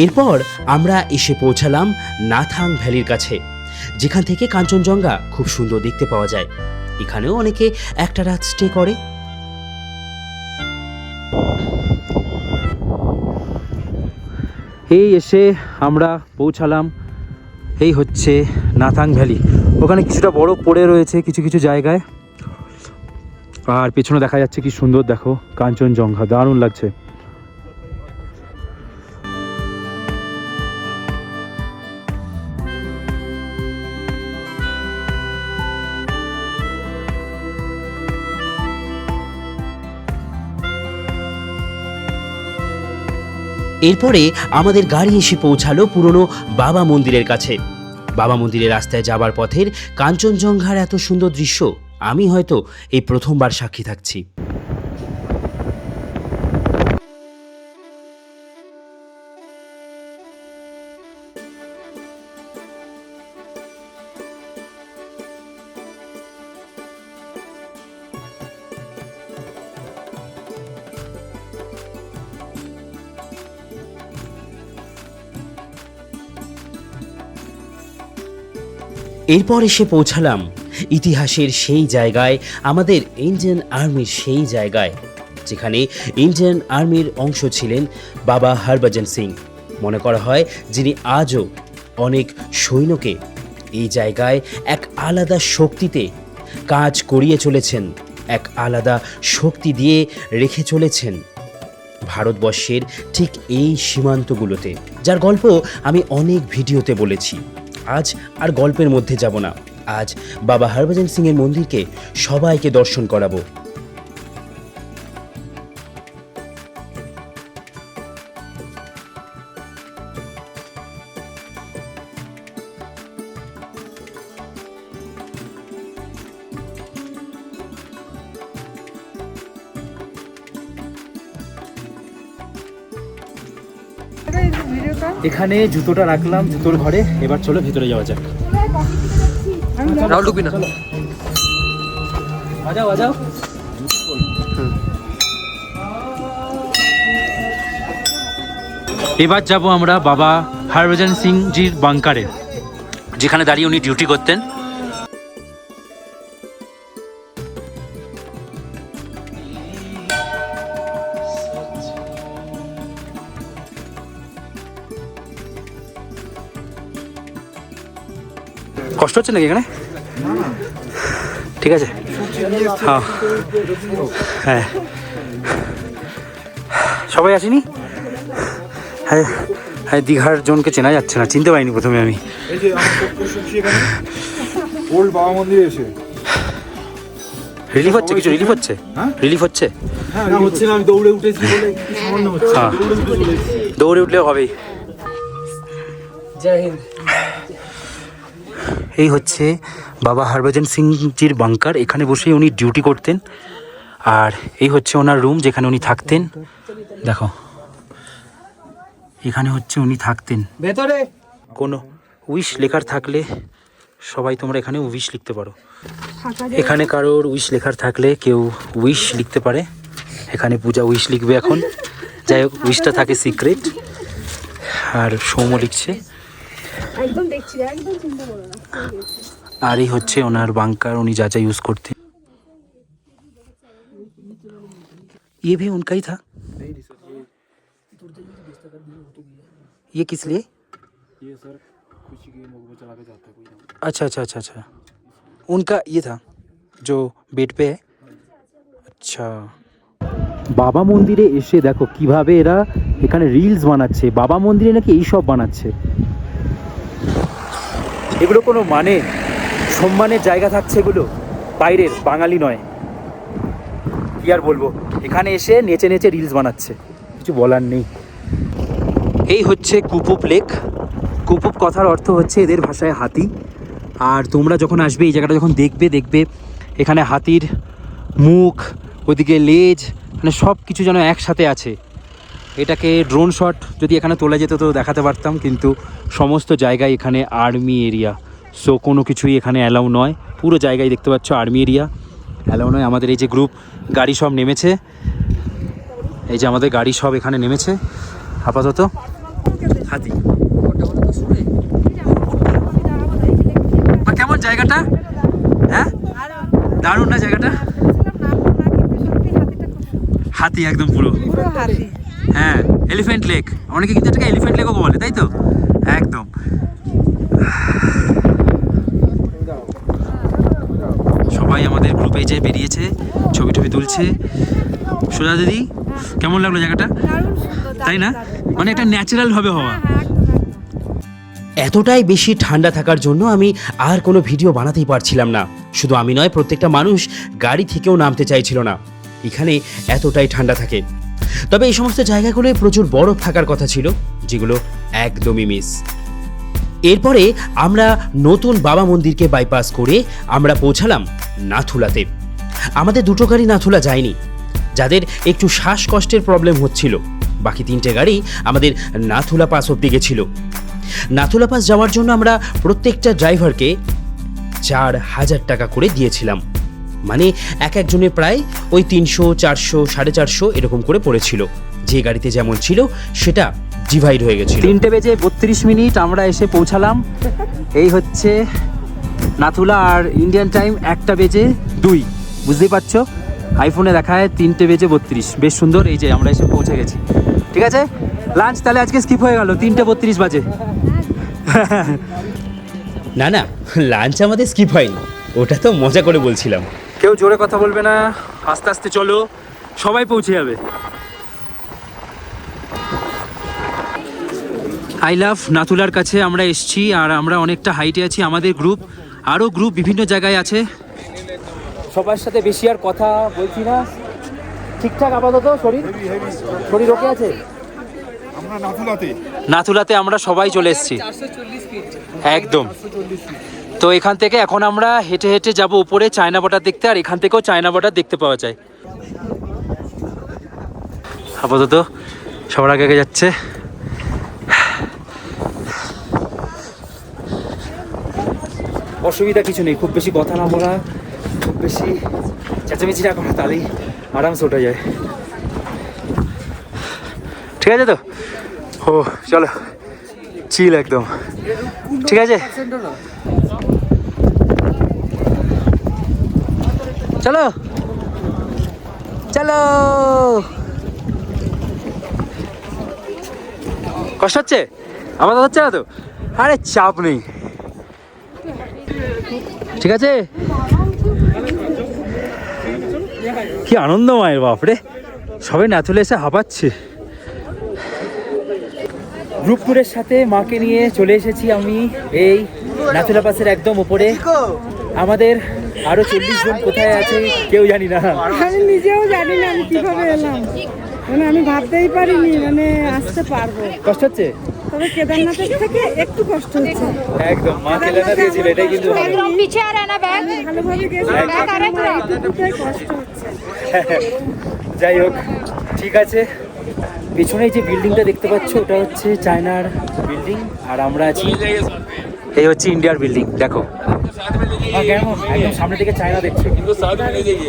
এরপর আমরা এসে পৌঁছালাম নাথাং ভ্যালির কাছে, যেখান থেকে কাঞ্চনজঙ্ঘা খুব সুন্দর দেখতে পাওয়া যায়। এখানেও অনেকে একটা রাত স্টে করে। এই এসে আমরা পৌঁছালাম, এই হচ্ছে নাথাং ভ্যালি। ওখানে কিছুটা বরফ পড়ে রয়েছে কিছু কিছু জায়গায়, আর পেছনে দেখা যাচ্ছে কি সুন্দর, দেখো কাঞ্চনজঙ্ঘা, দারুণ লাগছে। এরপরে আমাদের গাড়ি এসে পৌঁছালো পুরনো বাবা মন্দিরের কাছে। বাবা মন্দিরের রাস্তায় যাবার পথের কাঞ্চনজঙ্ঘার এত সুন্দর দৃশ্য আমি হয়তো এই প্রথমবার সাক্ষী থাকছি। এরপর এসে পৌঁছালাম ইতিহাসের সেই জায়গায়, আমাদের ইন্ডিয়ান আর্মির সেই জায়গায়, যেখানে ইন্ডিয়ান আর্মির অংশ ছিলেন বাবা হরভজন সিং। মনে করা হয় যিনি আজও অনেক সৈন্যকে এই জায়গায় এক আলাদা শক্তিতে কাজ করিয়ে চলেছেন, এক আলাদা শক্তি দিয়ে রেখে চলেছেন ভারতবর্ষের ঠিক এই সীমান্তগুলোতে, যার গল্প আমি অনেক ভিডিওতে বলেছি। আজ আর গল্পের মধ্যে যাব না, আজ বাবা হরভজন সিং এর মন্দিরকে সবাইকে দর্শন করাবো। এখানে জুতোটা রাখলাম জুতোর ঘরে, এবার চলো ভেতরে যাওয়া যাক। রাহুল ঢুকবি না। বাজাও বাজাও। এবার যাব আমরা বাবা হরভজন সিং জির বাংকারে, যেখানে দাঁড়িয়ে উনি ডিউটি করতেন। কষ্ট হচ্ছে নাকি এখানে? ঠিক আছে, হ্যাঁ হ্যাঁ, সবাই আসেনি? হ্যাঁ হ্যাঁ, দীঘার জনকে চেনা যাচ্ছে না, চিনতে পারিনি প্রথমে আমি। ওল্ড বাবা মন্দিরে এসে রিলিফ হচ্ছে, কিছু রিলিফ হচ্ছে, রিলিফ হচ্ছে। হ্যাঁ হচ্ছে না, আমি দৌড়ে উঠেছি বলে কিছু সামান্য হচ্ছে। হ্যাঁ, দৌড়ে উঠলে হবেই। জয় হিন্দ। এই হচ্ছে বাবা হরভজন সিংজির বাংকার, এখানে বসেই উনি ডিউটি করতেন। আর এই হচ্ছে ওনার রুম, যেখানে উনি থাকতেন। দেখো, এখানে হচ্ছে উনি থাকতেন। ভেতরে উইশ লেখার থাকলে সবাই তোমরা এখানে উইশ লিখতে পারো। এখানে কারোর উইশ লেখার থাকলে কেউ উইশ লিখতে পারে। এখানে পূজা উইশ লিখবে এখন। যাই হোক, উইশটা থাকে সিক্রেট। আর সৌম্য লিখছে। একদম দেখছি, একদম চিন্তা করো না। আর এই হচ্ছে ওনার বাংকার, উনি যা যা यूज করতে। ये भी उनका ही था? ये किस लिए? ये सर कुछ गेम वो चला के जाता है कोई। अच्छा अच्छा अच्छा अच्छा, उनका ये था जो बेड पे है। আচ্ছা, বাবা মন্দিরে এসে দেখো কিভাবে এরা এখানে রিলস বানাচ্ছে। বাবা মন্দিরে নাকি এই সব বানাচ্ছে। এগুলো কোনো মানে সম্মানের জায়গা থাকছে এগুলো? বাইরের, বাঙালি নয়। কি আর বলবো, এখানে এসে নেচে নেচে রিলস বানাচ্ছে, কিছু বলার নেই। এই হচ্ছে কুপুপ লেক। কুপুপ কথার অর্থ হচ্ছে এদের ভাষায় হাতি। আর তোমরা যখন আসবে এই জায়গাটা যখন দেখবে এখানে হাতির মুখ, ওইদিকে লেজ, মানে সব কিছু যেন একসাথে আছে। এটাকে ড্রোন শট যদি এখানে তোলা যেত তো দেখাতে পারতাম, কিন্তু সমস্ত জায়গায় এখানে আর্মি এরিয়া। সো কোনো কিছুই এখানে অ্যালাউ নয়। পুরো জায়গায় দেখতে পাচ্ছ আর্মি এরিয়া, অ্যালাউ নয়। আমাদের এই যে গ্রুপ গাড়ি সব নেমেছে, এই যে আমাদের গাড়ি সব এখানে নেমেছে আপাতত। হাতি কেমন জায়গাটা? হ্যাঁ, দারুণ না জায়গাটা? হাতি একদম পুরো। হ্যাঁ, এলিফ্যান্ট লেক। অনেকে কিন্তু এটাকে এলিফ্যান্ট লেকও বলে, তাই তো? একদম। সবাই আমাদের গ্রুপে যে বেরিয়েছে, ছবি টবি তুলছে। সোজা দিদি, কেমন লাগলো জায়গাটা? তাই না? মানে একটা ন্যাচারাল ভাবে হওয়া। এতটাই বেশি ঠান্ডা থাকার জন্য আমি আর কোনো ভিডিও বানাতেই পারছিলাম না। শুধু আমি নয়, প্রত্যেকটা মানুষ গাড়ি থেকেও নামতে চাইছিল না, এখানে এতটাই ঠান্ডা থাকে। তবে এই সমস্ত জায়গাগুলোয় প্রচুর বরফ থাকার কথা ছিল, যেগুলো একদমই মিস। এরপরে আমরা নতুন বাবা মন্দিরকে বাইপাস করে আমরা পৌঁছালাম নাথুলাতে। আমাদের দুটো গাড়ি নাথুলা যায়নি। যাদের একটু শ্বাসকষ্টের প্রবলেম হচ্ছিল, বাকি 3টে গাড়ি আমাদের নাথুলা পাস অব্দি গেছিল। নাথুলা পাস যাওয়ার জন্য আমরা প্রত্যেকটা ড্রাইভারকে 4000 টাকা করে দিয়েছিলাম। মানে একজনের প্রায় ওই 300, 400, 450 এরকম করে পড়েছিল। যে গাড়িতে যেমন ছিল সেটা ডিভাইড হয়ে গেছিল। 3:32 আমরা এসে পৌঁছালাম। এই হচ্ছে নাথুলা। আর ইন্ডিয়ান টাইম 1:02। বুঝতেই পারছো, আইফোনে দেখায় 3:32। বেশ সুন্দর। এই যে আমরা এসে পৌঁছে গেছি। ঠিক আছে, লাঞ্চ তাহলে আজকে স্কিপ হয়ে গেল। 3:32 বাজে। না না, লাঞ্চ আমাদের স্কিপ হয়নি, ওটা তো মজা করে বলছিলাম। কেউ জোরে কথা বলবে না, আস্তে আস্তে চলো, সবাই পৌঁছে যাবে। আই লাভ নাথুলার কাছে আমরা এসছি। আর আমরা অনেকটা হাইটে আছি। আমাদের গ্রুপ, আরও গ্রুপ বিভিন্ন জায়গায় আছে। সবার সাথে বেশি আর কথা বলছি না। ঠিকঠাক আপাতত শরীর ওকে আছে। আমরা নাথুলাতে আমরা সবাই চলে এসেছি। 440 ফিট একদম। তো এখান থেকে এখন আমরা হেঁটে হেঁটে যাব উপরে চায়না বর্ডার দেখতে। আর এখান থেকেও চায়না বর্ডার দেখতে পাওয়া যায়। আপাতত সবার আগে যাচ্ছে। অসুবিধা কিছু নেই, খুব বেশি কথা না বলা, খুব বেশি চেঁচামেচি না করা, তাহলেই আরামসে ওঠা যায়। ঠিক আছে তো? ও চলো, চিল একদম। ঠিক আছে, চলো চলো। কষ্ট হচ্ছে? আমাদের হচ্ছে না তো? আরে চাপ নেই, ঠিক আছে। কি আনন্দ মায়ের বাপরে, সবাই নাথুলে এসে হাঁপাচ্ছে। গ্রুপ ট্যুরের সাথে মাকে নিয়ে চলে এসেছি আমি এই নাথুলা পাসের একদম উপরে। আমাদের আরো 40 জন কোথায় আছে কেউ জানি না। আমি নিজেও জানি না আমি কিভাবে এলাম, মানে আমি ভাবতেই পারিনি মানে আসতে পারবো। কষ্ট হচ্ছে? তবে কেদারনাথের থেকে একটু কষ্ট হচ্ছে। একদম, মা কেদারনাথ দিয়েছিল, এটাই কিন্তু ভালো। ভালোভাবে গেছি, একটুটাই কষ্ট হচ্ছে। যাই হোক, ঠিক আছে। পেছনে যে বিল্ডিংটা দেখতে পাচ্ছ ওটা হচ্ছে চায়নার বিল্ডিং। আর আমরা আছি এই হচ্ছে ইন্ডিয়ার বিল্ডিং, দেখো কেমন একদম সামনে থেকে চায়না দেখছে।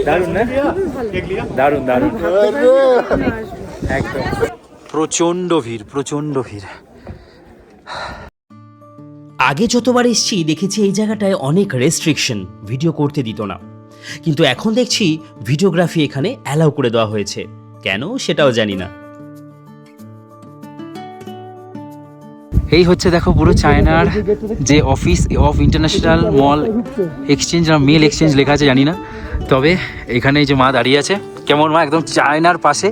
দারুণ না? দারুণ দারুণ একদম। প্রচন্ড ভিড়, প্রচন্ড ভিড়। আগে যতবার এসেছি দেখেছি এই জায়গাটায় অনেক রেস্ট্রিকশন, ভিডিও করতে দিত না, কিন্তু এখন দেখছি ভিডিওগ্রাফি এখানে অ্যালাউ করে দেওয়া হয়েছে। কেন সেটাও জানি না। এই হচ্ছে দেখো পুরো চায়নার যে office of international mail exchange আর মেল এক্সচেঞ্জ লেখা আছে জানি না, তবে এখানে এই যে মা দাঁড়িয়ে আছে। কেমন মা? একদম চায়নার পাশে।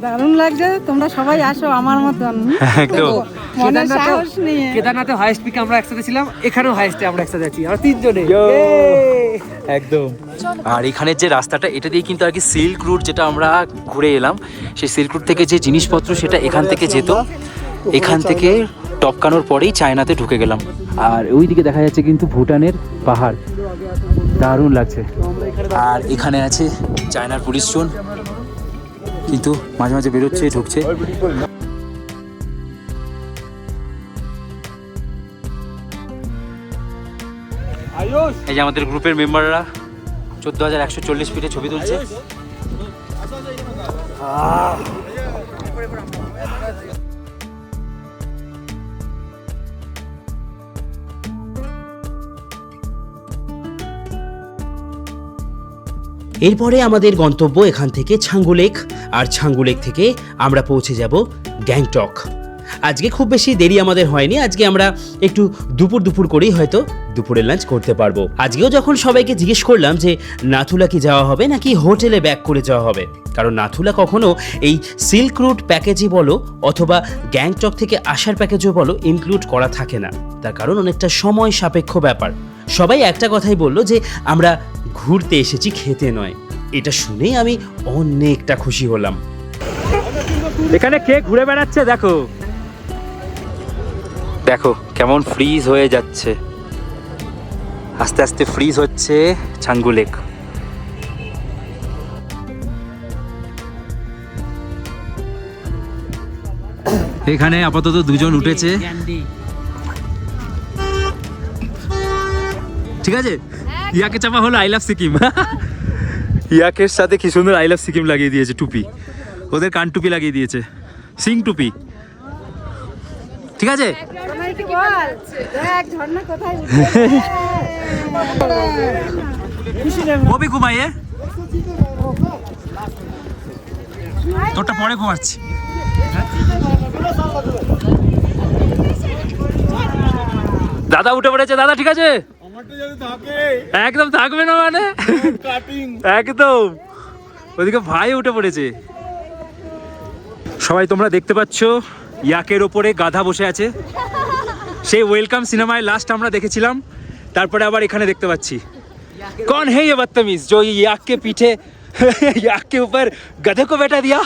দারুণ লাগছে, তোমরা সবাই আসো আমার মতন। একদম মনে সাহস নিয়ে। কেদারনাথে হাইস্ট পিকে আমরা একসাথে ছিলাম, এখানেও হাইস্টে আমরা একসাথে আছি, আর 3 জনে। একদম। আর এখানের যে রাস্তাটা, এটা দিয়ে কিন্তু আর কি সিল্ক রুট, যেটা আমরা ঘুরে এলাম, সেই সিল্ক রুট থেকে যে জিনিসপত্র সেটা এখান থেকে যেত। এখান থেকে টপকানোর পরেই চায়নাতে ঢুকে গেলাম। আর ওই দিকে দেখা যাচ্ছে কিন্তু ভুটানের পাহাড়, দারুণ লাগছে। আর এখানে আছে চায়নার পুলিশ জোন, কিন্তু মাঝে মাঝে বেরোচ্ছে ঢুকছে। এই যে আমাদের গ্রুপের মেম্বাররা 14,140 ফিটে ছবি তুলছে। এরপরে আমাদের গন্তব্য এখান থেকে ছাঙ্গু লেক, আর ছাঙ্গু লেক থেকে আমরা পৌঁছে যাব গ্যাংটক। আজকে খুব বেশি দেরি আমাদের হয়নি, আজকে আমরা একটু দুপুর করেই হয়তো দুপুরের লাঞ্চ করতে পারবো। আজকেও যখন সবাইকে জিজ্ঞেস করলাম যে নাথুলা কি যাওয়া হবে নাকি হোটেলে ব্যাক করে যাওয়া হবে, কারণ নাথুলা কখনো এই সিল্ক রুট প্যাকেজই বলো অথবা গ্যাংটক থেকে আসার প্যাকেজও বলো ইনক্লুড করা থাকে না, তার কারণ অনেকটা সময় সাপেক্ষ ব্যাপার। সবাই একটা কথাই বললো যে আমরা ঘুরতে এসেছি, খেতে নয়। এটা শুনেই আমি অনেকটা খুশি হলাম। এখানে কে ঘুরে বেড়াচ্ছে দেখো, দেখো কেমন ফ্রিজ হয়ে যাচ্ছে, আস্তে আস্তে ফ্রিজ হচ্ছে ছাঙ্গু লেক। এখানে আপাতত দুজন উঠেছে, ঠিক আছে। ইয়াকে চাপা হলো আই লাভ সিকিম। ইয়াকের সাথে কি সুন্দর আই লাভ সিকিম লাগিয়ে দিয়েছে টুপি, ওদের কান টুপি লাগিয়ে দিয়েছে, সিং টুপি, ঠিক আছে। কবে ঘুমাইয়ে? তোরটা পরে ঘুমাচ্ছি। দাদা উঠে পড়েছে, দাদা ঠিক আছে, একদম থাকবে না মানে একদম। ওদিকে ভাই উঠে পড়েছে। সবাই তোমরা দেখতে পাচ্ছ ইয়াকের ওপরে গাধা বসে আছে। সেই ওয়েলকাম সিনেমায় লাস্ট আমরা দেখেছিলাম, তারপরে আবার এখানে দেখতে পাচ্ছি। कौन है ये बदतमीज जो याक के पीछे याक के ऊपर गधे को बैठा दिया?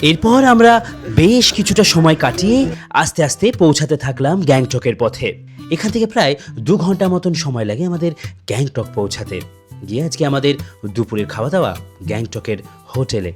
এরপর আমরা বেশ কিছুটা সময় কাটিয়ে আস্তে আস্তে পৌঁছাতে থাকলাম গ্যাংটকের পথে। এখান থেকে প্রায় 2 ঘন্টা মতন সময় লাগে আমাদের গ্যাংটক পৌঁছাতে। গিয়ে আজকে আমাদের দুপুরের খাওয়া দাওয়া গ্যাংটকের হোটেলে।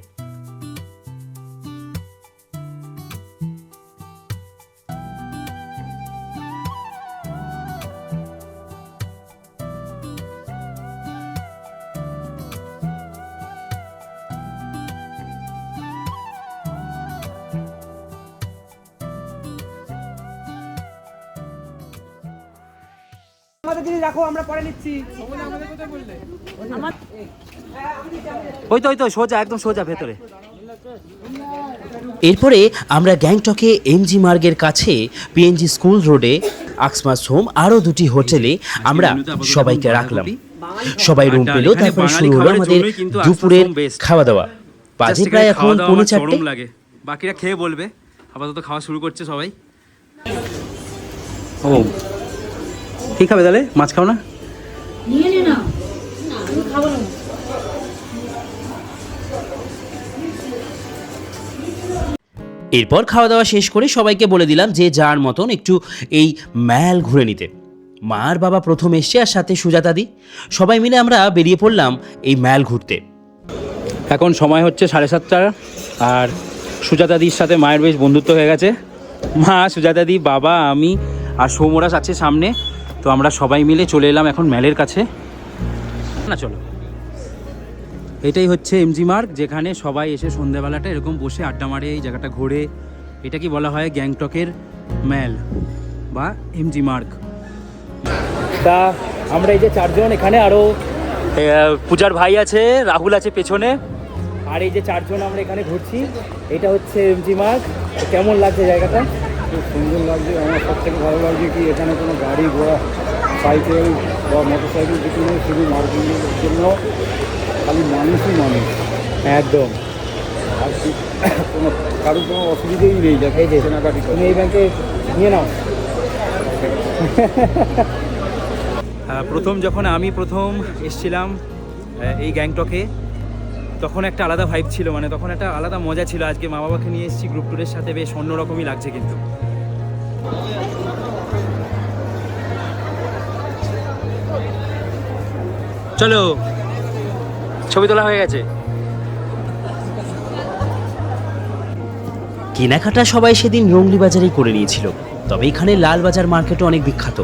ওই তো সোজা, একদম সোজা ভেতরে। এরপরে আমরা গ্যাংটকে এমজি মার্গের কাছে পিএনজি স্কুল রোডে আক্সমাস হোম আরও 2টি হোটেলে আমরা সবাইকে রাখলাম। সবাই রুম পেল, তারপরে শুরু হলো আমাদের দুপুরের খাওয়া দাওয়া। বাজে প্রায় এখন 4:45 লাগে। বাকিরা খেয়ে বলবে। আপাতত খাওয়া শুরু করছে সবাই। ও কি খাবে তাহলে? মাছ খাও না? এরপর খাওয়া দাওয়া শেষ করে সবাইকে বলে দিলাম যে যার মতন একটু এই ম্যাল ঘুরে নিতে। মার বাবা প্রথম এসছে, আর সাথে সুজাতাদি, সবাই মিলে আমরা বেরিয়ে পড়লাম এই ম্যাল ঘুরতে। এখন সময় হচ্ছে 7:30, আর সুজাতাদির সাথে মায়ের বেশ বন্ধুত্ব হয়ে গেছে। মা, সুজাতাদি, বাবা, আমি আর সৌমরাস আছে সামনে। তো আমরা সবাই মিলে চলে এলাম এখন ম্যালের কাছে। না চলো, এটাই হচ্ছে এমজি মার্গ, যেখানে সবাই এসে সন্ধ্যেবেলাটা এরকম বসে আড্ডা মারে, এই জায়গাটা ঘোরে। এটা কি বলা হয় গ্যাংটকের ম্যাল বা এমজি মার্গ। তা আমরা এই যে চারজন, এখানে আরও পূজার ভাই আছে, রাহুল আছে পেছনে, আর এই যে চারজন আমরা এখানে ঘুরছি। এটা হচ্ছে এমজি মার্গ। কেমন লাগছে জায়গাটা? খুব সুন্দর লাগছে। আমার সব থেকে ভালো লাগছে কি এখানে কোনো গাড়ি ঘোড়া, সাইকেল বা মোটর সাইকেল কিছু নেই, শুধু মার্কেটের জন্য খালি মানুষই মানুষ একদম। আর কোনো কারোর কোনো অসুবিধেই নেই। এই যে কেনাকাটি তুমি এই ব্যাংকে নিয়ে নাও। যখন আমি প্রথম এসেছিলাম এই গ্যাংটকে, তখন একটা আলাদা ভাইব ছিল, মানে তখন একটা আলাদা মজা ছিল। আজকে মা বাবাকে নিয়ে এসেছি গ্রুপ ট্যুরের সাথে, বেশ অন্যরকমই লাগছে কিন্তু। চলো, ছবি তোলা হয়ে গেছে। কেনাকাটা সবাই সেদিন রংলি বাজারেই করে নিয়েছিল, তবে এখানে লালবাজার মার্কেটও অনেক বিখ্যাত।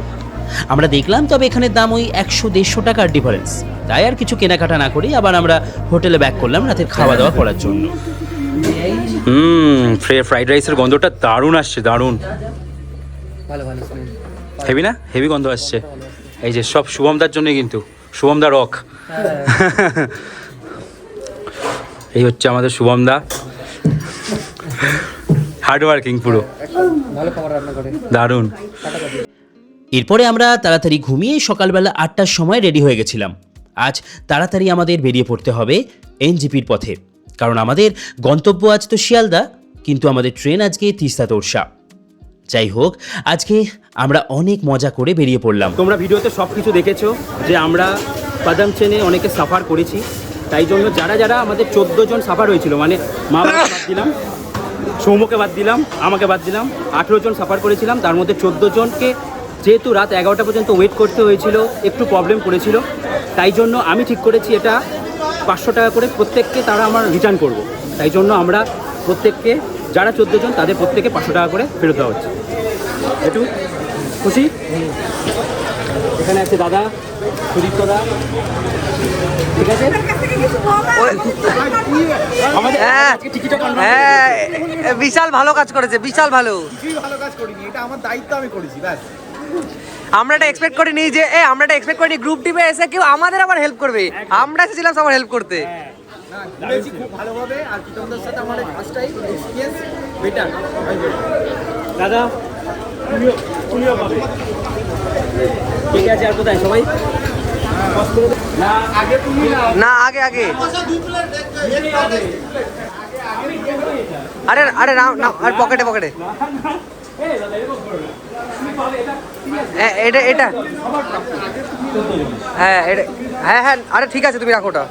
আমরা দেখলাম, তবে এখানে দাম ওই 100-150 টাকার ডিফারেন্স। তাই আর কিছু কেনাকাটা না করেই আবার আমরা হোটেলে ব্যাক করলাম রাতের খাওয়া দাওয়া করার জন্য। ফ্রাইড রাইসের গন্ধটা দারুণ আসছে, দারুণ। ভালো ভালো স্মেল। হেভি না? হেভি গন্ধ আসছে। এই যে সব শুভমদার জন্য, কিন্তু শুভমদা রক। এই হচ্ছে আমাদের শুভমদা, হার্ড ওয়ার্কিং পুরো, ভালো খাবার রান্না করে, দারুণ। এরপরে আমরা তাড়াতাড়ি ঘুমিয়ে সকালবেলা 8টার সময় রেডি হয়ে গেছিলাম। আজ তাড়াতাড়ি আমাদের বেরিয়ে পড়তে হবে এনজিপির পথে, কারণ আমাদের গন্তব্য আজ তো শিয়ালদা, কিন্তু আমাদের ট্রেন আজকে তিস্তা তোরসা। যাই হোক, আজকে আমরা অনেক মজা করে বেরিয়ে পড়লাম। তোমরা ভিডিওতে সব কিছু দেখেছো যে আমরা পাদাম চেনে অনেকে সাফার করেছি, তাই জন্য যারা যারা আমাদের 14 জন সাফার হয়েছিল, মানে মা বাবাকে বাদ দিলাম, সৌম্যকে বাদ দিলাম, আমাকে বাদ দিলাম, 18 জন সাফার করেছিলাম। তার মধ্যে 14 জনকে যেহেতু রাত 11টা পর্যন্ত ওয়েট করতে হয়েছিল, একটু প্রবলেম করেছিল, তাই জন্য আমি ঠিক করেছি এটা 500 টাকা করে প্রত্যেককে তারা আমার রিটার্ন করব। তাই জন্য আমরা প্রত্যেককে, যারা 14 জন তাদের প্রত্যেকে 500 টাকা করে ফেরত দেওয়া হচ্ছে। একটু খুশি? এখানে আছে দাদা, সুদীপ্তদা, ঠিক আছে। বিশাল ভালো কাজ করেছে, বিশাল ভালো। কিছুই ভালো কাজ করিনি, এটা আমার দায়িত্ব, আমি করেছি ব্যাস। আমরা এটা এক্সপেক্ট করিনি যে আমরা এটা এক্সপেক্ট করিনি গ্রুপ টিমে এসে কেউ আমাদের আবার হেল্প করবে। আমরা এসেছিলাম সবার হেল্প করতে। ঘুরেছি খুব ভালোভাবে, আর প্রীতমদার সাথে আমার ফার্স্ট টাইম এক্সপিরিয়েন্স বেটার। দাদা তুমিও পাবে, ঠিক আছে। আর কোথায় সবাই? না, আগে আগে। আরে আরে না, আর পকেটে পকেটে। এটা এটা হ্যাঁ, এটা হ্যাঁ হ্যাঁ, আরে ঠিক আছে, তুমি রাখো ওটা।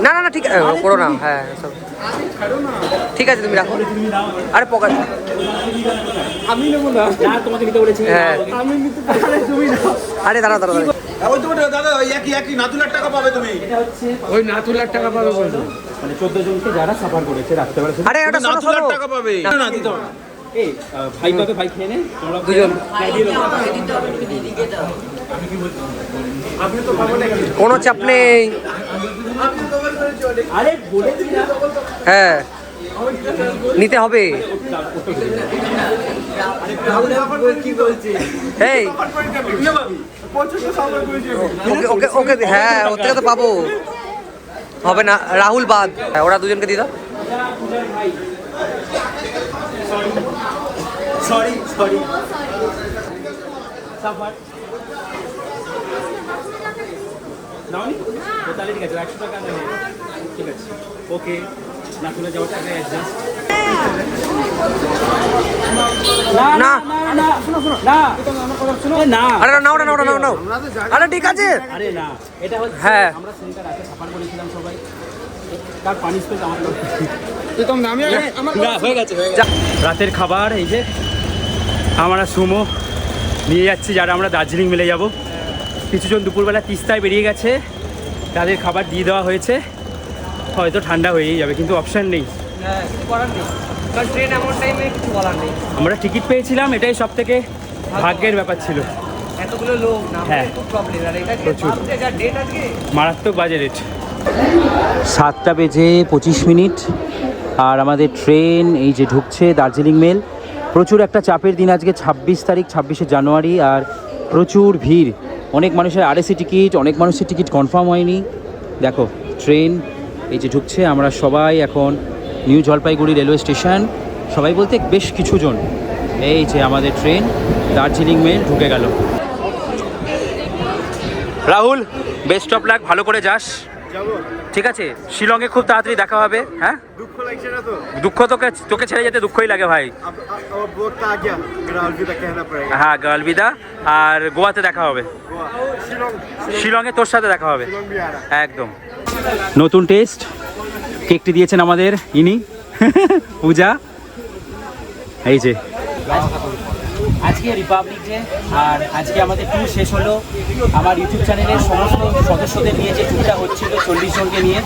না না না, ঠিক আছে, করো না। হ্যাঁ সব ঠিক আছে, তুমি রাখো। আরে পকেট আমি নেবো না, তোমাকে নিতে বলেছি। হ্যাঁ, আমি নিতে পারলে তুমি নাও। আরে দাঁড়া দাঁড়া দাঁড়া। ওই তো দাদা, ওই একই নাতুলার টাকা পাবে তুমি। ওই নাতুলার টাকা পাবে বলছো? মানে 14 জনকে যারা সাফার করেছে রাত্রেবেলা, আরে এটা শোনো শোনো। টাকা পাবে না, দিতে হবে। এই ভাই পাবে, ভাই খেয়ে নে তোমরা দুজন। কোনো চাপ নেই। আরে বলেছি না। হ্যাঁ, নিতে হবে। এই ওকে ওকে ওকে, হ্যাঁ ওর থেকে তো পাবো, হবে না। রাহুল বাদ, হ্যাঁ, ওরা দুজনকে দিয়ে দাও। সরি সাফার নাওনি তো, তাহলে ঠিক আছে, 100 টাকা নেবে, ঠিক আছে, ওকে। না তুলে যাওয়ার টাকা অ্যাডজাস্ট। না না শোনো না, আমার কথা শোনো না। আরে নাও না, নাও না, নাও নাও। আরে ঠিক আছে। আরে না, এটা হচ্ছে হ্যাঁ, আমরা সেন্টার রাতে সাফার করেছিলাম সবাই, তার পানিশমেন্ট আমার হয়ে গেছে। রাতের খাবার এই যে আমরা সুমো নিয়ে যাচ্ছি, যারা আমরা দার্জিলিং মিলে যাব। কিছুজন দুপুরবেলা তিস্তায় বেরিয়ে গেছে, তাদের খাবার দিয়ে দেওয়া হয়েছে। হয়তো ঠান্ডা হয়েই যাবে, কিন্তু অপশান নেই, হ্যাঁ কিছু করার নেই, কারণ ট্রেন এমন টাইমে কিছু বলার নেই। আমরা টিকিট পেয়েছিলাম, এটাই সব থেকে ভাগ্যের ব্যাপার ছিল। এতগুলো লোক না হ্যাঁ। খুব প্রবলেম, আর এটা প্রচুর। যা ডেট আজকে মারাত্মক বাজে রেট। 7:25 আর আমাদের ট্রেন এই যে ঢুকছে দার্জিলিং মেল। প্রচুর একটা চাপের দিন আজকে, 26 তারিখ, 26শে জানুয়ারি, আর প্রচুর ভিড়। অনেক মানুষের আরএসি টিকিট, অনেক মানুষের টিকিট কনফার্ম হয়নি। দেখো ট্রেন এই যে ঢুকছে, আমরা সবাই এখন নিউ জলপাইগুড়ি রেলওয়ে স্টেশন, সবাই বলতে বেশ কিছু জন। এই যে আমাদের ট্রেন দার্জিলিং মেল ঢুকে গেল। রাহুল, বেস্ট অফ লাক, ভালো করে যাস, ঠিক আছে? শিলংয়ে খুব তাড়াতাড়ি দেখা হবে। হ্যাঁ, দুঃখ লাগছে না তো? দুঃখ তোকে ছেড়ে যেতে দুঃখই লাগে ভাই। अब बहुत आ गया, मेरा अलविदा कहना पड़ेगा। হ্যাঁ, আলবিদা। আর গোয়াতে দেখা হবে, शिलोंग শিলংয়ে তোর সাথে দেখা হবে शिलोंग भी आ रहा একদম। নতুন টেস্ট কেকটি দিয়েছেন আমাদের ইনি পূজা। এই যে আজকে রিপাবলিক ডে, আর আজকে আমাদের ট্যুর শেষ হলো। আমার ইউটিউব চ্যানেলের সমস্ত সদস্যদের নিয়ে যে ট্যুরটা হচ্ছিল 40 জনকে নিয়ে,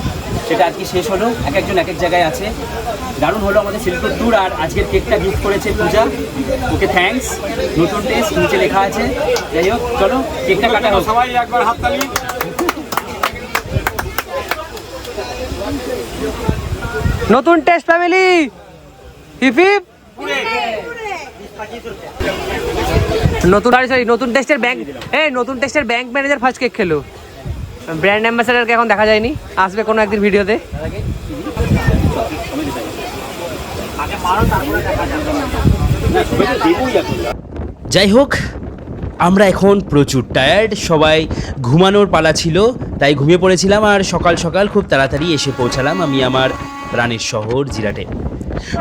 সেটা আজকে শেষ হলো। এক একজন এক এক জায়গায় আছে। দারুণ হলো আমাদের সিল্ক ট্যুর। আর আজকের কেকটা গিফট করেছে পূজা, ওকে থ্যাঙ্কস। নতুন টেস্ট নিচে লেখা আছে। যাই হোক, চলো কেকটা কাটা হোক। সবাই একবার হাততালি। নতুন টেস্ট ফ্যামিলি হিপ হিপ। নতুন টেস্টের ব্যাংক, নতুন টেস্টের ব্যাংক ম্যানেজার ফার্স্ট কেক খেলো। ব্র্যান্ড অ্যাম্বাসেডারকে এখন দেখা যায়নি, আসবে কোনো একদিন ভিডিওতে। যাই হোক, আমরা এখন প্রচুর টায়ার্ড, সবাই ঘুমানোর পালা ছিল, তাই ঘুমিয়ে পড়েছিলাম। আর সকাল সকাল খুব তাড়াতাড়ি এসে পৌঁছালাম আমি আমার প্রাণের শহর জিরাটে।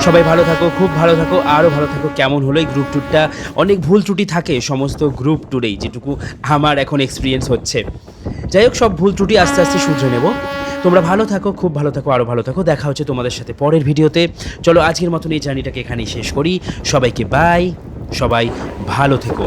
সবাই ভালো থাকো, খুব ভালো থাকো, আরও ভালো থাকো। কেমন হলো এই গ্রুপ ট্যুরটা? অনেক ভুল ত্রুটি থাকে সমস্ত গ্রুপ ট্যুরেই, যেটুকু আমার এখন এক্সপিরিয়েন্স হচ্ছে। যাই হোক, সব ভুল ত্রুটি আস্তে আস্তে শুধরে নেব। তোমরা ভালো থাকো, খুব ভালো থাকো, আরও ভালো থাকো। দেখা হচ্ছে তোমাদের সাথে পরের ভিডিওতে। চলো আজকের মতন এই জার্নিটাকে এখানেই শেষ করি। সবাইকে বাই, সবাই ভালো থেকো।